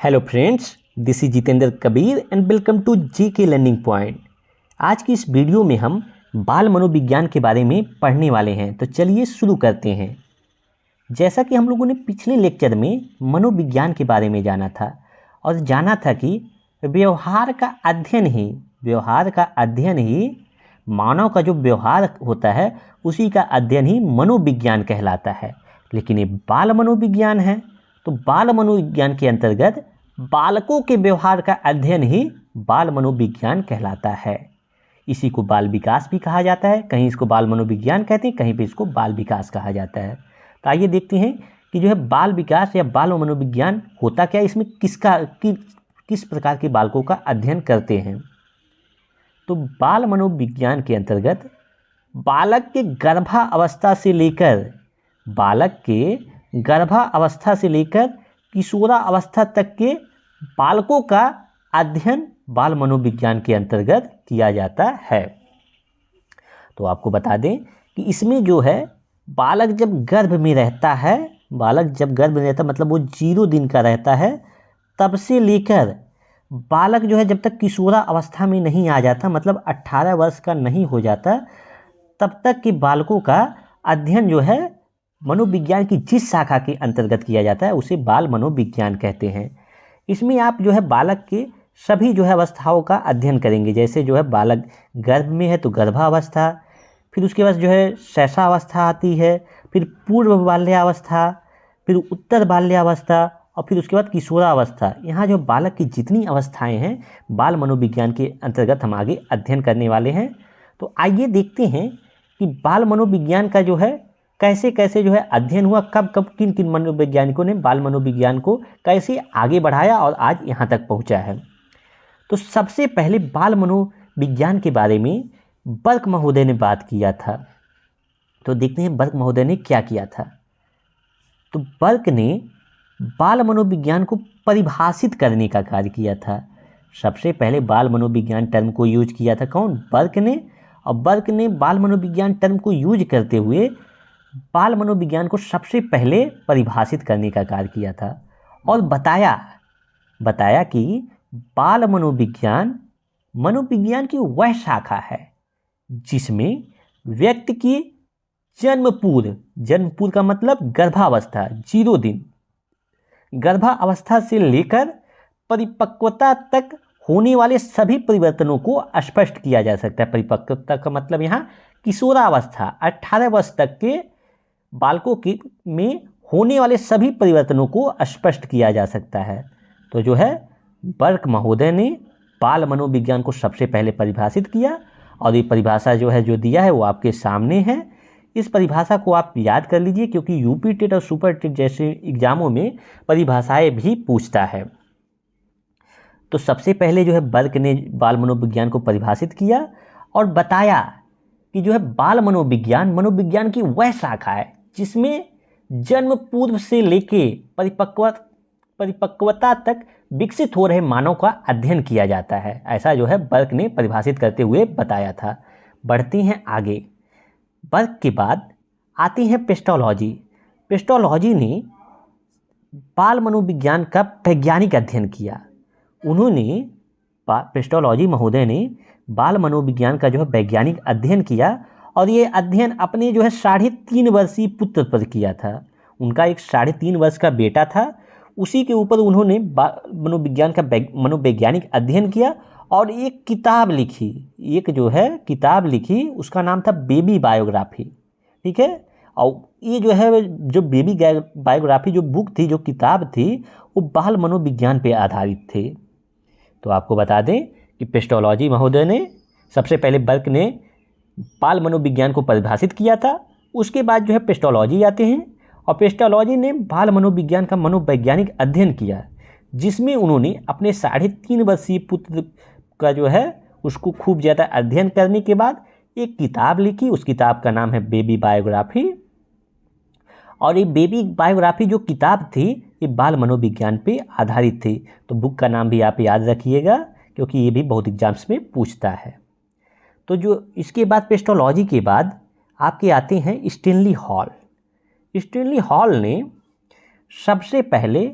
Hello friends, this is Jitendra Kabir and welcome to GK learning point. आज की इस video में हम बाल मनोविज्ञान के बारे में पढ़ने वाले हैं। तो चलिए शुरू करते हैं। जैसा कि हम लोगों ने पिछले लेक्चर में मनोविज्ञान के बारे में जाना था और जाना था कि व्यवहार का अध्ययन ही मानव का जो व्यवहार होता है उसी का अध्ययन ही मनोविज्ञान कहलाता है। लेकिन ये बाल मनोविज्ञान है, तो बाल मनोविज्ञान के अंतर्गत बालकों के व्यवहार का अध्ययन ही बाल मनोविज्ञान कहलाता है। इसी को बाल विकास भी कहा जाता है। कहीं इसको बाल मनोविज्ञान कहते हैं, कहीं पे इसको बाल विकास कहा जाता है। तो आइए देखते हैं कि जो है बाल विकास या बाल मनोविज्ञान होता क्या है, इसमें किस प्रकार के बालकों का अध्ययन करते हैं। तो बाल मनोविज्ञान के अंतर्गत बालक के गर्भावस्था से लेकर किशोरावस्था तक के बालकों का अध्ययन बाल मनोविज्ञान के अंतर्गत किया जाता है। तो आपको बता दें कि इसमें जो है बालक जब गर्भ में रहता है, मतलब वो 0 दिन का रहता है, तब से लेकर बालक जो है जब तक किशोरावस्था में नहीं आ जाता, मतलब 18 वर्ष का नहीं हो जाता, तब तक के बालकों का अध्ययन जो है मनोविज्ञान की जिस शाखा के अंतर्गत किया जाता है उसे बाल मनोविज्ञान कहते हैं। इसमें आप जो है बालक के सभी जो है अवस्थाओं का अध्ययन करेंगे। जैसे जो है बालक गर्भ में है तो गर्भावस्था, फिर उसके बाद जो है शैशवावस्था आती है, फिर पूर्व बाल्यावस्था, फिर उत्तर बाल्यावस्था और फिर उसके बाद किशोरावस्था। यहाँ जो बालक की जितनी अवस्थाएं हैं बाल मनोविज्ञान के अंतर्गत हम आगे अध्ययन करने वाले हैं। तो आइए देखते हैं कि बाल मनोविज्ञान का जो है कैसे कैसे जो है अध्ययन हुआ, कब किन किन मनोवैज्ञानिकों ने बाल मनोविज्ञान को कैसे आगे बढ़ाया और आज यहाँ तक पहुँचा है। तो सबसे पहले बाल मनोविज्ञान के बारे में बर्क महोदय ने बात किया था। तो देखते हैं बर्क महोदय ने क्या किया था। तो बर्क ने बाल मनोविज्ञान को परिभाषित करने का कार्य किया था। सबसे पहले बाल मनोविज्ञान टर्म को यूज किया था कौन? बर्क ने। और बर्क ने बाल मनोविज्ञान टर्म को यूज करते हुए बाल मनोविज्ञान को सबसे पहले परिभाषित करने का कार्य किया था और बताया कि बाल मनोविज्ञान की वह शाखा है जिसमें व्यक्ति की जन्म पूर्व का मतलब गर्भावस्था 0 दिन, गर्भावस्था से लेकर परिपक्वता तक होने वाले सभी परिवर्तनों को स्पष्ट किया जा सकता है। परिपक्वता का मतलब यहाँ किशोरावस्था 18 वर्ष तक के बालकों में होने वाले सभी परिवर्तनों को स्पष्ट किया जा सकता है। तो जो है बर्क महोदय ने बाल मनोविज्ञान को सबसे पहले परिभाषित किया और ये परिभाषा जो है जो दिया है वो आपके सामने है। इस परिभाषा को आप याद कर लीजिए क्योंकि यूपी टेट और सुपर टेट जैसे एग्जामों में परिभाषाएं भी पूछता है। तो सबसे पहले जो है बर्क ने बाल मनोविज्ञान को परिभाषित किया और बताया कि जो है बाल मनोविज्ञान की वह शाखा है जिसमें जन्म पूर्व से लेके परिपक्वता तक विकसित हो रहे मानव का अध्ययन किया जाता है। ऐसा जो है बर्क ने परिभाषित करते हुए बताया था। बढ़ते हैं आगे। बर्क के बाद आती है पेस्टोलॉजी। पेस्टोलॉजी ने बाल मनोविज्ञान का वैज्ञानिक अध्ययन किया। पेस्टोलॉजी महोदय ने बाल मनोविज्ञान का जो है वैज्ञानिक अध्ययन किया और ये अध्ययन अपने जो है 3.5 वर्षीय पुत्र पर किया था। उनका एक 3.5 वर्ष का बेटा था, उसी के ऊपर उन्होंने मनोविज्ञान का मनोवैज्ञानिक अध्ययन किया और एक किताब लिखी, उसका नाम था बेबी बायोग्राफी। ठीक है। और ये जो है जो बेबी बायोग्राफी जो बुक थी, जो किताब थी, वो बाल मनोविज्ञान पे आधारित थे। तो आपको बता दें कि पेस्टोलॉजी महोदय ने सबसे पहले बर्क ने बाल मनोविज्ञान को परिभाषित किया था। उसके बाद जो है पेस्टोलॉजी आते हैं और पेस्टोलॉजी ने बाल मनोविज्ञान का मनोवैज्ञानिक अध्ययन किया जिसमें उन्होंने अपने 3.5 वर्षीय पुत्र का जो है उसको खूब ज़्यादा अध्ययन करने के बाद एक किताब लिखी। उस किताब का नाम है बेबी बायोग्राफी। और ये बेबी बायोग्राफी जो किताब थी ये बाल मनोविज्ञान पे आधारित थी। तो बुक का नाम भी आप याद रखिएगा क्योंकि ये भी बहुत एग्जाम्स में पूछता है। तो जो इसके बाद पेस्टोलॉजी के बाद आपके आते हैं स्टैनली हॉल। स्टैनली हॉल ने सबसे पहले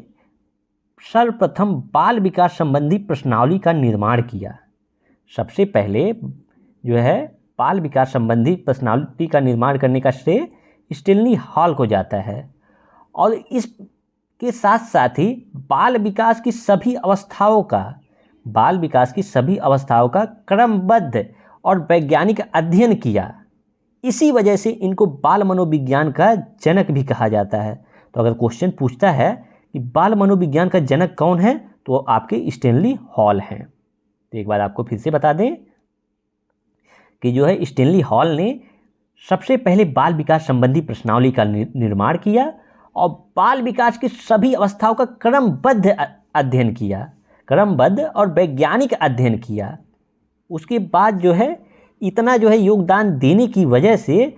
सर्वप्रथम बाल विकास संबंधी प्रश्नावली का निर्माण किया? सबसे पहले जो है बाल विकास संबंधी प्रश्नावली का निर्माण करने का श्रेय स्टेनली हॉल को जाता है। और इसके साथ साथ ही बाल विकास की सभी अवस्थाओं का क्रमबद्ध और वैज्ञानिक अध्ययन किया। इसी वजह से इनको बाल मनोविज्ञान का जनक भी कहा जाता है। तो अगर क्वेश्चन पूछता है कि बाल मनोविज्ञान का जनक कौन है, तो आपके स्टेनली हॉल हैं। तो एक बार आपको फिर से बता दें कि जो है स्टेनली हॉल ने सबसे पहले बाल विकास संबंधी प्रश्नावली का निर्माण किया और बाल विकास की सभी अवस्थाओं का क्रमबद्ध और वैज्ञानिक अध्ययन किया। उसके बाद जो है इतना जो है योगदान देने की वजह से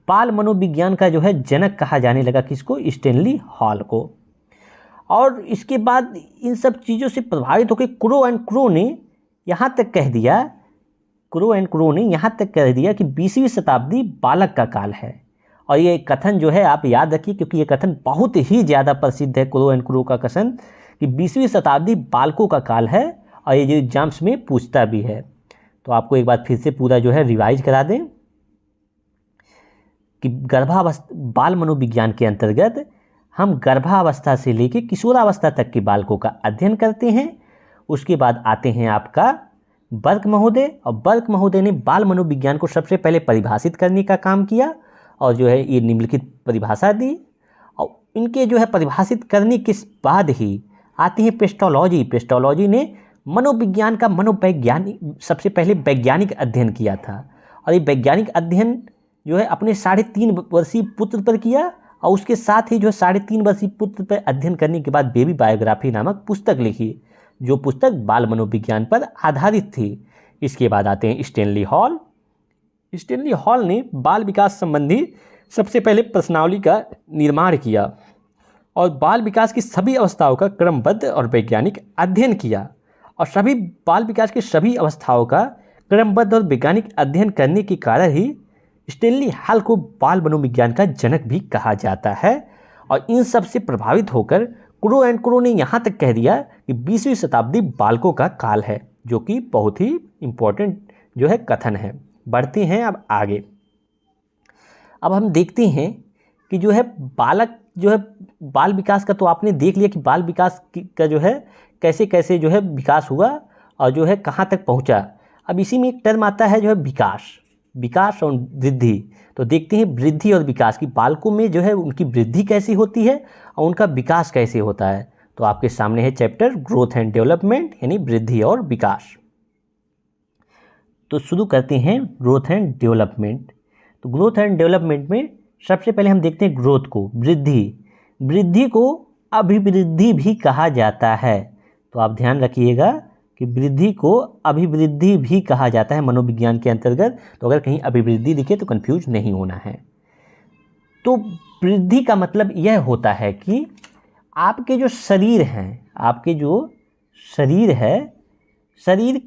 बाल मनोविज्ञान का जो है जनक कहा जाने लगा किसको? स्टेनली हॉल को। और इसके बाद इन सब चीज़ों से प्रभावित होकर क्रो एंड क्रो ने यहाँ तक कह दिया कि 20वीं शताब्दी बालक का काल है। और ये कथन जो है आप याद रखिए, क्योंकि ये कथन बहुत ही ज़्यादा प्रसिद्ध है, क्रो एंड क्रो का कथन, कि 20वीं शताब्दी बालकों का काल है। और ये जो एग्जाम्स में पूछता भी है। तो आपको एक बार फिर से पूरा जो है रिवाइज करा दें कि बाल मनोविज्ञान के अंतर्गत हम गर्भावस्था से लेकर किशोरावस्था तक के बालकों का अध्ययन करते हैं। उसके बाद आते हैं आपका बर्क महोदय, और बर्क महोदय ने बाल मनोविज्ञान को सबसे पहले परिभाषित करने का काम किया और जो है ये निम्नलिखित परिभाषा दी। और इनके जो है परिभाषित करने के बाद ही आती है पेस्टोलॉजी। पेस्टोलॉजी ने मनोविज्ञान का सबसे पहले वैज्ञानिक अध्ययन किया था। और ये वैज्ञानिक अध्ययन जो है अपने 3.5 वर्षीय पुत्र पर किया। और उसके साथ ही जो 3.5 वर्षीय पुत्र पर अध्ययन करने के बाद बेबी बायोग्राफी नामक पुस्तक लिखी, जो पुस्तक बाल मनोविज्ञान पर आधारित थी। इसके बाद आते हैं स्टेनली हॉल। स्टेनली हॉल ने बाल विकास संबंधी सबसे पहले प्रश्नावली का निर्माण किया और बाल विकास की सभी अवस्थाओं का क्रमबद्ध और वैज्ञानिक अध्ययन किया। और बाल विकास की सभी अवस्थाओं का क्रमबद्ध और वैज्ञानिक अध्ययन करने के कारण ही स्टेनली हॉल को बाल मनोविज्ञान का जनक भी कहा जाता है। और इन सब से प्रभावित होकर क्रो एंड क्रो ने यहाँ तक कह दिया कि 20वीं शताब्दी बालकों का काल है, जो कि बहुत ही इम्पोर्टेंट जो है कथन है। बढ़ते हैं अब आगे। अब हम देखते हैं कि जो है बाल विकास का तो आपने देख लिया कि बाल विकास का जो है कैसे कैसे जो है विकास हुआ और जो है कहाँ तक पहुँचा। अब इसी में एक टर्म आता है जो है विकास और वृद्धि। तो देखते हैं वृद्धि और विकास की, बालकों में जो है उनकी वृद्धि कैसी होती है और उनका विकास कैसे होता है। तो आपके सामने है चैप्टर ग्रोथ एंड डेवलपमेंट, यानी वृद्धि और विकास। तो शुरू करते हैं ग्रोथ एंड डेवलपमेंट। तो ग्रोथ एंड डेवलपमेंट में सबसे पहले हम देखते हैं ग्रोथ को, वृद्धि को अभिवृद्धि भी कहा जाता है। तो आप ध्यान रखिएगा कि वृद्धि को अभिवृद्धि भी कहा जाता है मनोविज्ञान के अंतर्गत। तो अगर कहीं अभिवृद्धि दिखे तो कंफ्यूज नहीं होना है। तो वृद्धि का मतलब यह होता है कि आपके जो शरीर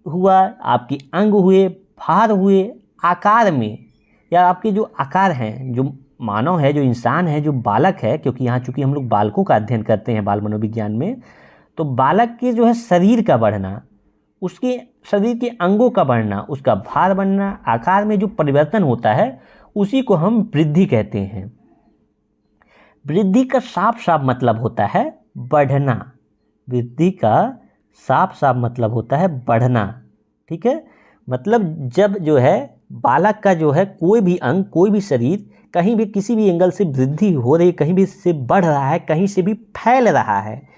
हुआ, आपके अंग हुए, भार हुए, आकार में, या आपके जो आकार हैं, जो मानव है, जो इंसान है, जो बालक है, क्योंकि यहाँ चूँकि हम लोग बालकों का अध्ययन करते हैं बाल मनोविज्ञान में, तो बालक के जो है शरीर का बढ़ना, उसके शरीर के अंगों का बढ़ना, उसका भार बनना, आकार में जो परिवर्तन होता है, उसी को हम वृद्धि कहते हैं। वृद्धि का साफ मतलब होता है बढ़ना। वृद्धि का साफ मतलब होता है बढ़ना। ठीक है, मतलब जब जो है बालक का जो है कोई भी अंग, कोई भी शरीर कहीं भी किसी भी एंगल से वृद्धि हो रही, कहीं भी से बढ़ रहा है, कहीं से भी फैल रहा है,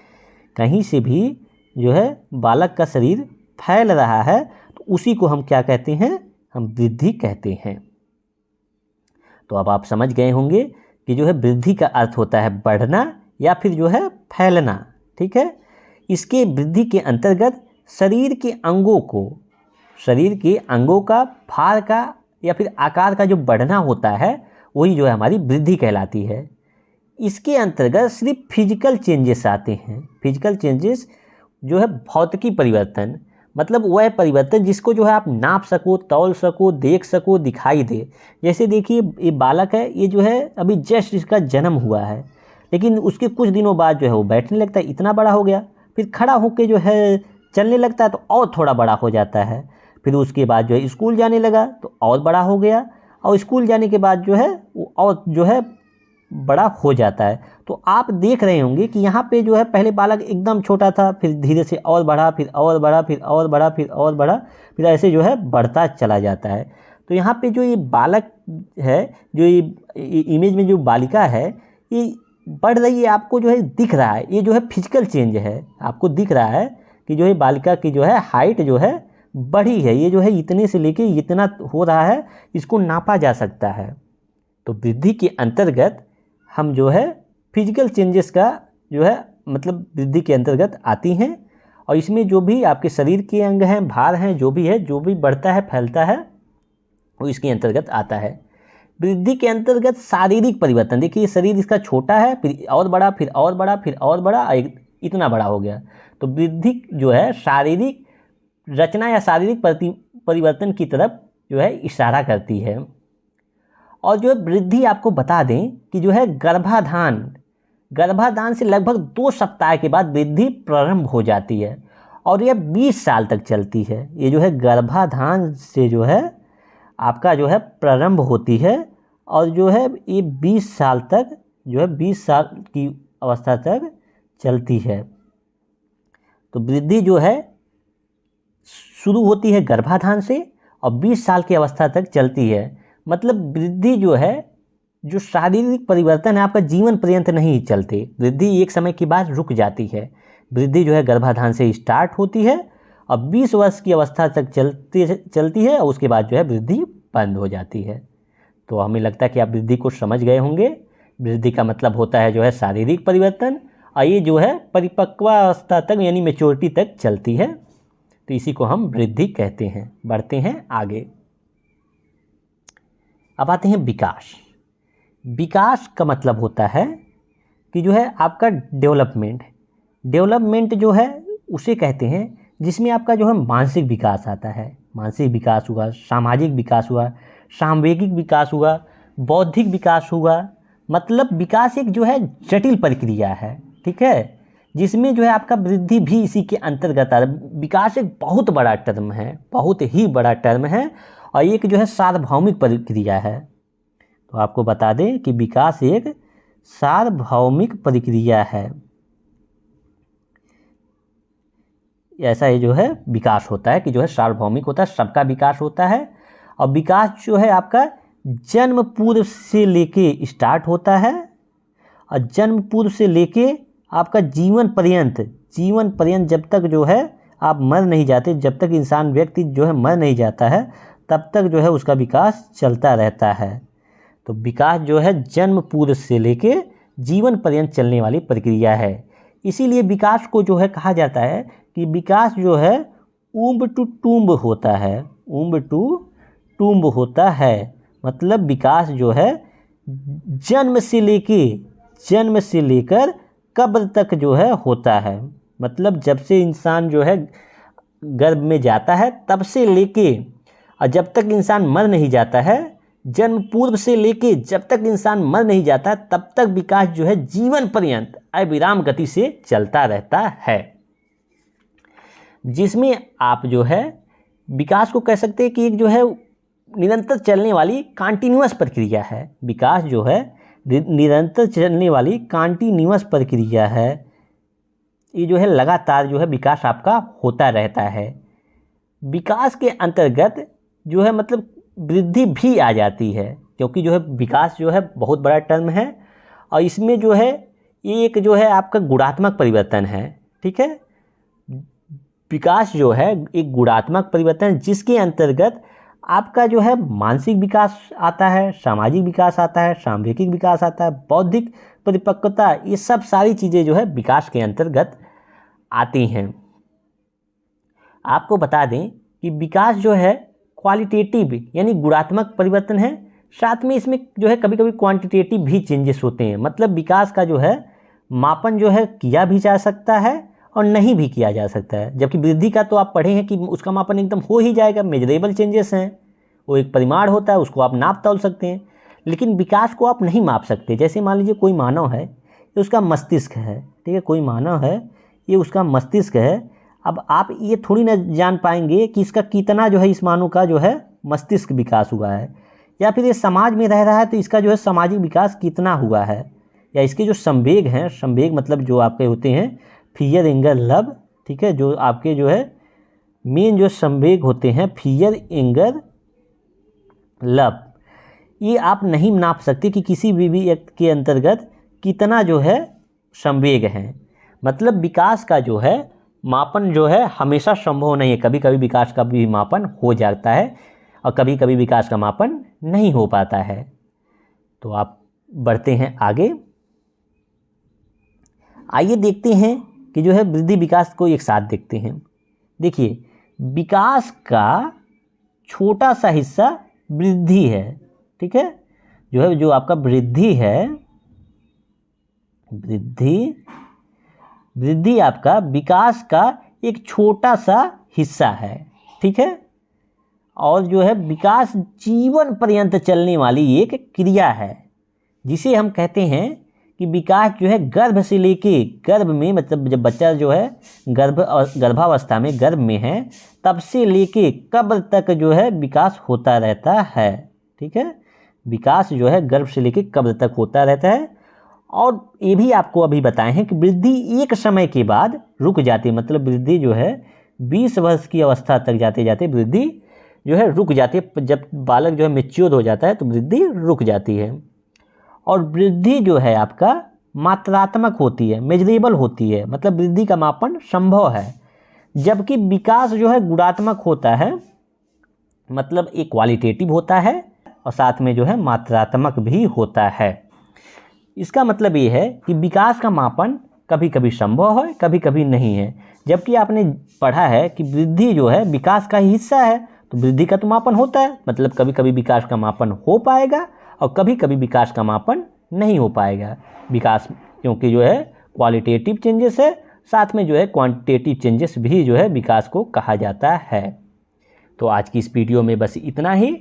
कहीं से भी जो है बालक का शरीर फैल रहा है, तो उसी को हम क्या कहते हैं? हम वृद्धि कहते हैं। तो अब आप समझ गए होंगे कि जो है वृद्धि का अर्थ होता है बढ़ना या फिर जो है फैलना। ठीक है, इसके वृद्धि के अंतर्गत शरीर के अंगों का, भार का या फिर आकार का जो बढ़ना होता है, वही जो है हमारी वृद्धि कहलाती है। इसके अंतर्गत सिर्फ फिजिकल चेंजेस आते हैं। फिजिकल चेंजेस जो है भौतिकी परिवर्तन, मतलब वह परिवर्तन जिसको जो है आप नाप सको, तौल सको, देख सको, दिखाई दे। जैसे देखिए ये बालक है, ये जो है अभी जस्ट इसका जन्म हुआ है, लेकिन उसके कुछ दिनों बाद जो है वो बैठने लगता है, इतना बड़ा हो गया। फिर खड़ा होकर जो है चलने लगता है तो और थोड़ा बड़ा हो जाता है। फिर उसके बाद जो है स्कूल जाने लगा तो और बड़ा हो गया, और स्कूल जाने के बाद जो है वो और जो है बड़ा हो जाता है। तो आप देख रहे होंगे कि यहाँ पे जो है पहले बालक एकदम छोटा था, फिर धीरे से और बढ़ा, फिर और बढ़ा, फिर और बढ़ा, फिर और बढ़ा, फिर ऐसे जो है बढ़ता चला जाता है। तो यहाँ पे जो ये बालक है, जो ये इमेज में जो बालिका है ये बढ़ रही है, आपको जो है दिख रहा है, ये जो है फिजिकल चेंज है, आपको दिख रहा है कि जो है बालिका की जो है हाइट जो है बढ़ी है। ये जो है इतने से लेके इतना हो रहा है, इसको नापा जा सकता है। तो वृद्धि के अंतर्गत हम जो है फिजिकल चेंजेस का जो है मतलब वृद्धि के अंतर्गत आती हैं, और इसमें जो भी आपके शरीर के अंग हैं, भार हैं, जो भी है, जो भी बढ़ता है फैलता है वो इसके अंतर्गत आता है। वृद्धि के अंतर्गत शारीरिक परिवर्तन, देखिए शरीर इसका छोटा है, फिर और बड़ा, फिर और बड़ा, फिर और बड़ा, इतना बड़ा हो गया। तो वृद्धि जो है शारीरिक रचना या शारीरिक परिवर्तन की तरफ जो है इशारा करती है। और जो है वृद्धि आपको बता दें कि जो है गर्भाधान से लगभग 2 सप्ताह के बाद वृद्धि प्रारंभ हो जाती है, और यह 20 साल तक चलती है। ये जो है गर्भाधान से जो है आपका जो है प्रारंभ होती है, और जो है ये 20 साल तक जो है 20 साल की अवस्था तक चलती है। तो वृद्धि जो है शुरू होती है गर्भाधान से और 20 साल की अवस्था तक चलती है। मतलब वृद्धि जो है, जो शारीरिक परिवर्तन है, आपका जीवन पर्यंत नहीं चलते। वृद्धि एक समय के बाद रुक जाती है। वृद्धि जो है गर्भाधान से स्टार्ट होती है और 20 वर्ष की अवस्था तक चलती है, और उसके बाद जो है वृद्धि बंद हो जाती है। तो हमें लगता है कि आप वृद्धि को समझ गए होंगे। वृद्धि का मतलब होता है जो है शारीरिक परिवर्तन, और ये जो है परिपक्वावस्था तक यानी मैच्योरिटी तक चलती है। तो इसी को हम वृद्धि कहते हैं। बढ़ते हैं आगे। अब आते हैं विकास। विकास का मतलब होता है कि जो है आपका डेवलपमेंट जो है उसे कहते हैं जिसमें आपका जो है मानसिक विकास आता है। मानसिक विकास हुआ, सामाजिक विकास हुआ, सांवेगिक विकास हुआ, बौद्धिक विकास हुआ। मतलब विकास एक जो है जटिल प्रक्रिया है, ठीक है, जिसमें जो है आपका वृद्धि भी इसी के अंतर्गत आता है। विकास एक बहुत बड़ा टर्म है, बहुत ही बड़ा टर्म है, और एक जो है सार्वभौमिक प्रक्रिया है। तो आपको बता दें कि विकास एक सार्वभौमिक प्रक्रिया है। ऐसा ही जो है विकास होता है कि जो है सार्वभौमिक होता है, सबका विकास होता है। और विकास जो है आपका जन्म पूर्व से लेके स्टार्ट होता है, और जन्म पूर्व से लेके आपका जीवन पर्यंत जब तक जो है आप मर नहीं जाते, जब तक इंसान व्यक्ति जो है मर नहीं जाता है, तब तक जो है उसका विकास चलता रहता है। तो विकास जो है जन्म पूर्व से लेके जीवन पर्यंत चलने वाली प्रक्रिया है। इसीलिए विकास को जो है कहा जाता है कि विकास जो है ऊम्ब टू टूम्ब होता है, ऊम्ब टू टूम्ब होता है। मतलब विकास जो है जन्म से लेकर कब्र तक जो है होता है। मतलब जब से इंसान जो है गर्भ में जाता है तब से लेके और जब तक इंसान मर नहीं जाता है, जन्म पूर्व से लेके जब तक इंसान मर नहीं जाता तब तक विकास जो है जीवन पर्यंत अविराम गति से चलता रहता है। जिसमें आप जो है विकास को कह सकते हैं कि एक जो है निरंतर चलने वाली कंटिन्यूअस प्रक्रिया है। विकास जो है निरंतर चलने वाली कंटिन्यूअस प्रक्रिया है। ये जो है लगातार जो है विकास आपका होता रहता है। विकास के अंतर्गत जो है मतलब वृद्धि भी आ जाती है, क्योंकि जो है विकास जो है बहुत बड़ा टर्म है, और इसमें जो है एक जो है आपका गुणात्मक परिवर्तन है, ठीक है। विकास जो है एक गुणात्मक परिवर्तन जिसके अंतर्गत आपका जो है मानसिक विकास आता है, सामाजिक विकास आता है, सांवेगिक विकास आता है, बौद्धिक परिपक्वता, ये सब सारी चीज़ें जो है विकास के अंतर्गत आती हैं। आपको बता दें कि विकास जो है क्वालिटेटिव यानी गुणात्मक परिवर्तन है, साथ में इसमें जो है कभी कभी क्वांटिटेटिव भी चेंजेस होते हैं। मतलब विकास का जो है मापन जो है किया भी जा सकता है और नहीं भी किया जा सकता है। जबकि वृद्धि का तो आप पढ़े हैं कि उसका मापन एकदम हो ही जाएगा, मेजरेबल चेंजेस हैं, वो एक परिमाण होता है, उसको आप नाप तोल सकते हैं। लेकिन विकास को आप नहीं माप सकते। जैसे मान लीजिए कोई मानव है, ये उसका मस्तिष्क है, ठीक है, कोई मानव है, ये उसका मस्तिष्क है। अब आप ये थोड़ी ना जान पाएंगे कि इसका कितना जो है इस मानव का जो है मस्तिष्क विकास हुआ है, या फिर ये समाज में रह रहा है तो इसका जो है सामाजिक विकास कितना हुआ है, या इसके जो संवेग हैं, संवेग मतलब जो आपके होते हैं फियर एंगर लव, ठीक है, जो आपके जो है मेन जो संवेग होते हैं फियर एंगर लव, ये आप नहीं नाप सकते कि किसी भी एक्ट के अंतर्गत कितना जो है संवेग हैं। मतलब विकास का जो है मापन जो है हमेशा संभव नहीं है, कभी कभी विकास का भी मापन हो जाता है और कभी कभी विकास का मापन नहीं हो पाता है। तो आप बढ़ते हैं आगे, आइए देखते हैं कि जो है वृद्धि विकास को एक साथ देखते हैं। देखिए विकास का छोटा सा हिस्सा वृद्धि है, ठीक है, जो है जो आपका वृद्धि है, वृद्धि आपका विकास का एक छोटा सा हिस्सा है, ठीक है, और जो है विकास जीवन पर्यंत चलने वाली एक क्रिया है, जिसे हम कहते हैं कि विकास जो है गर्भ से लेके गर्भ में, मतलब जब बच्चा जो है गर्भावस्था में गर्भ में है तब से लेके कब्र तक जो है विकास होता रहता है, ठीक है, विकास जो है गर्भ से लेके कब्र तक होता रहता है। और ये भी आपको अभी बताए हैं कि वृद्धि एक समय के बाद रुक जाती है, मतलब वृद्धि जो है 20 वर्ष की अवस्था तक जाते जाते वृद्धि जो है रुक जाती है, जब बालक जो है मैच्योर हो जाता है तो वृद्धि रुक जाती है। और वृद्धि जो है आपका मात्रात्मक होती है, मेजरेबल होती है, मतलब वृद्धि का मापन संभव है, जबकि विकास जो है गुणात्मक होता है, मतलब एक क्वालिटेटिव होता है और साथ में जो है मात्रात्मक भी होता है। इसका मतलब ये है कि विकास का मापन कभी कभी संभव है, कभी कभी नहीं है, जबकि आपने पढ़ा है कि वृद्धि जो है विकास का ही हिस्सा है, तो वृद्धि का तो मापन होता है, मतलब कभी कभी विकास का मापन हो पाएगा और कभी कभी विकास का मापन नहीं हो पाएगा। विकास क्योंकि जो है क्वालिटेटिव चेंजेस है, साथ में जो है क्वांटिटेटिव चेंजेस भी जो है विकास को कहा जाता है। तो आज की इस वीडियो में बस इतना ही।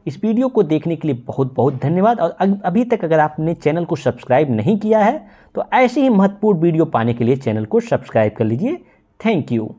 इस वीडियो को देखने के लिए बहुत बहुत धन्यवाद, और अभी तक अगर आपने चैनल को सब्सक्राइब नहीं किया है तो ऐसे ही महत्वपूर्ण वीडियो पाने के लिए चैनल को सब्सक्राइब कर लीजिए। Thank you.